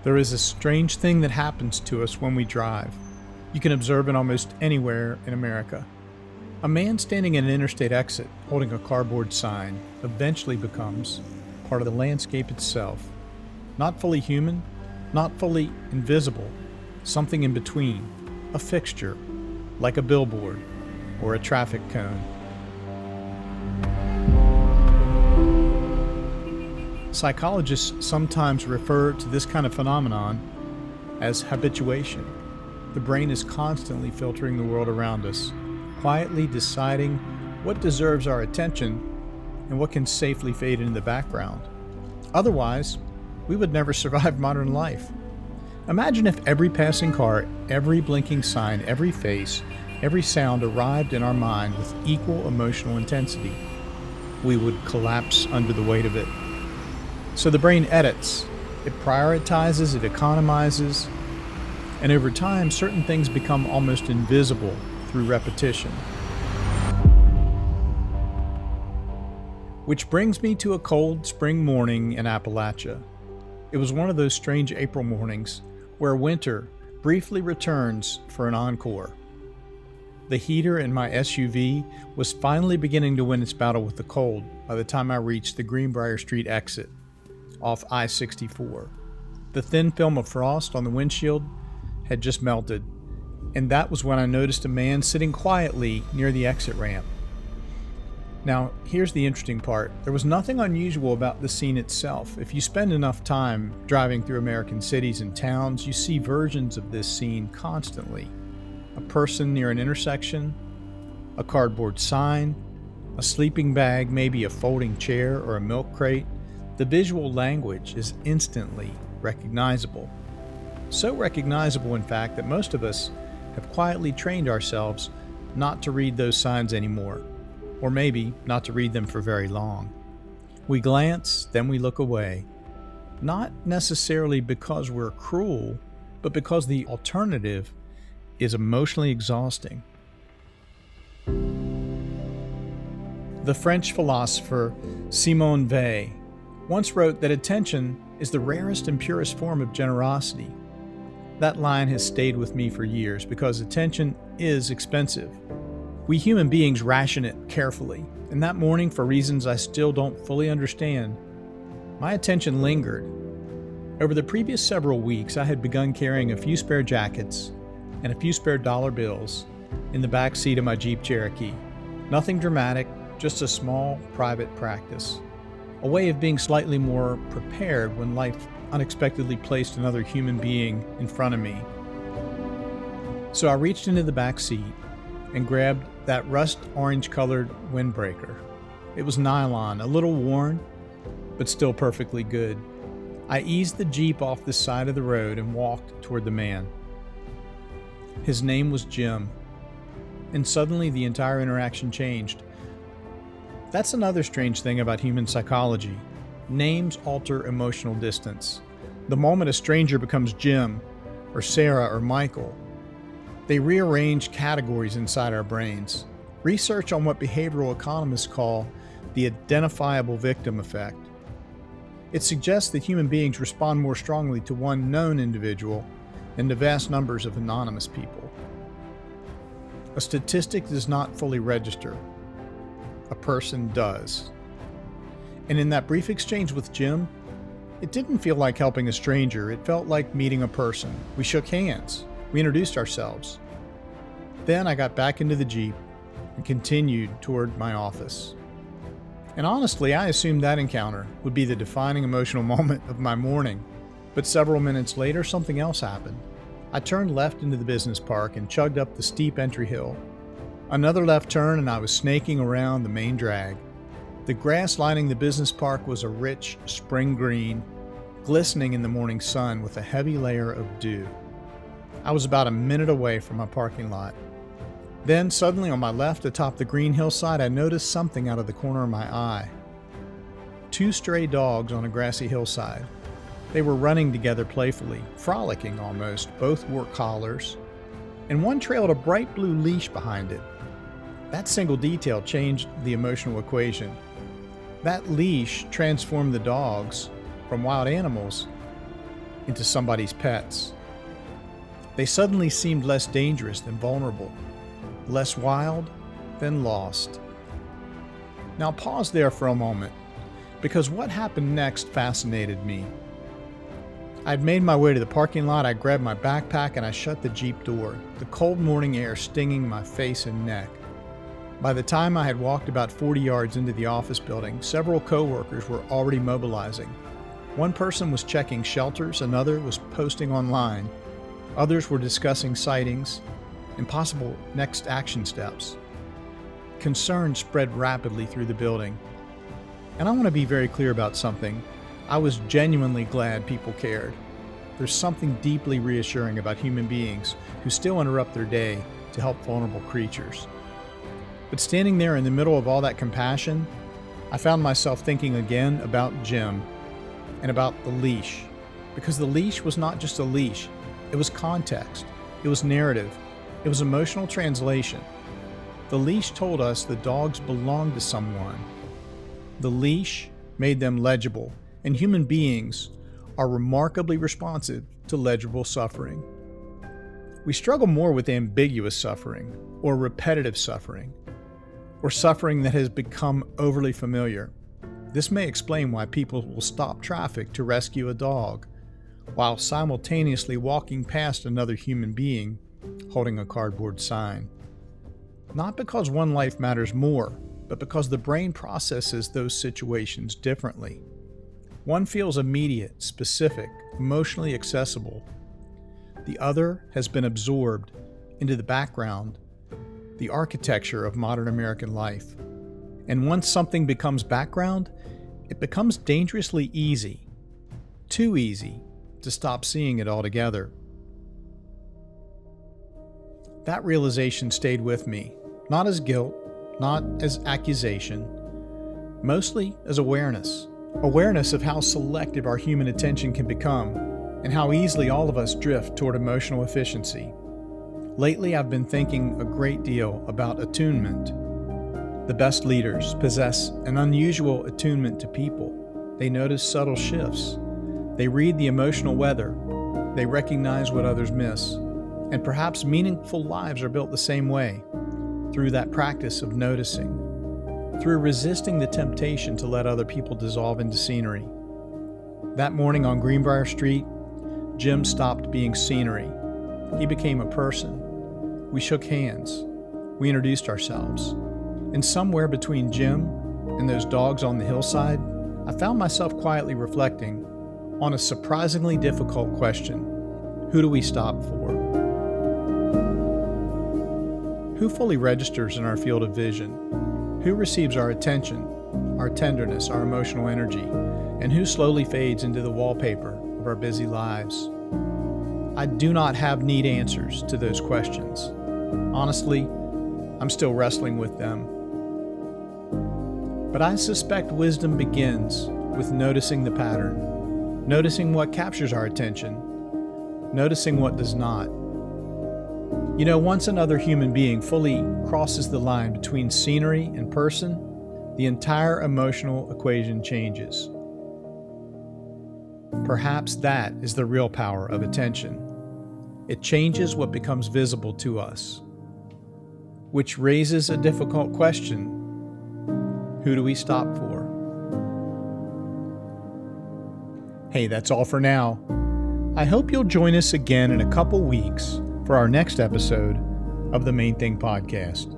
There is a strange thing that happens to us when we drive. You can observe it almost anywhere in America. A man standing at an interstate exit holding a cardboard sign eventually becomes part of the landscape itself. Not fully human, not fully invisible, something in between, a fixture, like a billboard or a traffic cone. Psychologists sometimes refer to this kind of phenomenon as habituation. The brain is constantly filtering the world around us, quietly deciding what deserves our attention and what can safely fade into the background. Otherwise, we would never survive modern life. Imagine if every passing car, every blinking sign, every face, every sound arrived in our mind with equal emotional intensity. We would collapse under the weight of it. So the brain edits, it prioritizes, it economizes, and over time, certain things become almost invisible through repetition. Which brings me to a cold spring morning in Appalachia. It was one of those strange April mornings where winter briefly returns for an encore. The heater in my SUV was finally beginning to win its battle with the cold by the time I reached the Greenbrier Street exit off I-64. The thin film of frost on the windshield had just melted, and that was when I noticed a man sitting quietly near the exit ramp. Now, here's the interesting part. There was nothing unusual about the scene itself. If you spend enough time driving through American cities and towns, you see versions of this scene constantly. A person near an intersection, a cardboard sign, a sleeping bag, maybe a folding chair or a milk crate. The visual language is instantly recognizable. So recognizable, in fact, that most of us have quietly trained ourselves not to read those signs anymore, or maybe not to read them for very long. We glance, then we look away, not necessarily because we're cruel, but because the alternative is emotionally exhausting. The French philosopher Simone Weil once wrote that attention is the rarest and purest form of generosity. That line has stayed with me for years because attention is expensive. We human beings ration it carefully, and that morning, for reasons I still don't fully understand, my attention lingered. Over the previous several weeks, I had begun carrying a few spare jackets and a few spare dollar bills in the back seat of my Jeep Cherokee. Nothing dramatic, just a small private practice. A way of being slightly more prepared when life unexpectedly placed another human being in front of me. So I reached into the back seat and grabbed that rust orange-colored windbreaker. It was nylon, a little worn, but still perfectly good. I eased the Jeep off the side of the road and walked toward the man. His name was Jim, and suddenly the entire interaction changed. That's another strange thing about human psychology. Names alter emotional distance. The moment a stranger becomes Jim, or Sarah, or Michael, they rearrange categories inside our brains. Research on what behavioral economists call the identifiable victim effect. It suggests that human beings respond more strongly to one known individual than to vast numbers of anonymous people. A statistic does not fully register. A person does. And in that brief exchange with Jim, it didn't feel like helping a stranger. It felt like meeting a person. We shook hands. We introduced ourselves. Then I got back into the Jeep and continued toward my office. And honestly, I assumed that encounter would be the defining emotional moment of my morning. But several minutes later, something else happened. I turned left into the business park and chugged up the steep entry hill. Another left turn and I was snaking around the main drag. The grass lining the business park was a rich spring green, glistening in the morning sun with a heavy layer of dew. I was about a minute away from my parking lot. Then suddenly on my left atop the green hillside, I noticed something out of the corner of my eye. 2 stray dogs on a grassy hillside. They were running together playfully, frolicking almost. Both wore collars, and one trailed a bright blue leash behind it. That single detail changed the emotional equation. That leash transformed the dogs from wild animals into somebody's pets. They suddenly seemed less dangerous than vulnerable, less wild than lost. Now pause there for a moment, because what happened next fascinated me. I'd made my way to the parking lot, I grabbed my backpack, and I shut the Jeep door, the cold morning air stinging my face and neck. By the time I had walked about 40 yards into the office building, several co-workers were already mobilizing. One person was checking shelters, another was posting online. Others were discussing sightings and possible next action steps. Concern spread rapidly through the building. And I want to be very clear about something. I was genuinely glad people cared. There's something deeply reassuring about human beings who still interrupt their day to help vulnerable creatures. But standing there in the middle of all that compassion, I found myself thinking again about Jim and about the leash. Because the leash was not just a leash, it was context, it was narrative, it was emotional translation. The leash told us the dogs belonged to someone. The leash made them legible, and human beings are remarkably responsive to legible suffering. We struggle more with ambiguous suffering, or repetitive suffering, or suffering that has become overly familiar. This may explain why people will stop traffic to rescue a dog, while simultaneously walking past another human being holding a cardboard sign. Not because one life matters more, but because the brain processes those situations differently. One feels immediate, specific, emotionally accessible. The other has been absorbed into the background, the architecture of modern American life. And once something becomes background, it becomes dangerously easy, too easy, to stop seeing it altogether. That realization stayed with me, not as guilt, not as accusation, mostly as awareness. Awareness of how selective our human attention can become, and how easily all of us drift toward emotional efficiency. Lately, I've been thinking a great deal about attunement. The best leaders possess an unusual attunement to people. They notice subtle shifts. They read the emotional weather. They recognize what others miss. And perhaps meaningful lives are built the same way, through that practice of noticing, through resisting the temptation to let other people dissolve into scenery. That morning on Greenbrier Street, Jim stopped being scenery. He became a person. We shook hands. We introduced ourselves. And somewhere between Jim and those dogs on the hillside, I found myself quietly reflecting on a surprisingly difficult question. Who do we stop for? Who fully registers in our field of vision? Who receives our attention, our tenderness, our emotional energy, and who slowly fades into the wallpaper of our busy lives? I do not have neat answers to those questions. Honestly, I'm still wrestling with them. But I suspect wisdom begins with noticing the pattern, noticing what captures our attention, noticing what does not. You know, once another human being fully crosses the line between scenery and person, the entire emotional equation changes. Perhaps that is the real power of attention. It changes what becomes visible to us, which raises a difficult question. Who do we stop for? Hey, that's all for now. I hope you'll join us again in a couple weeks for our next episode of the Main Thing Podcast.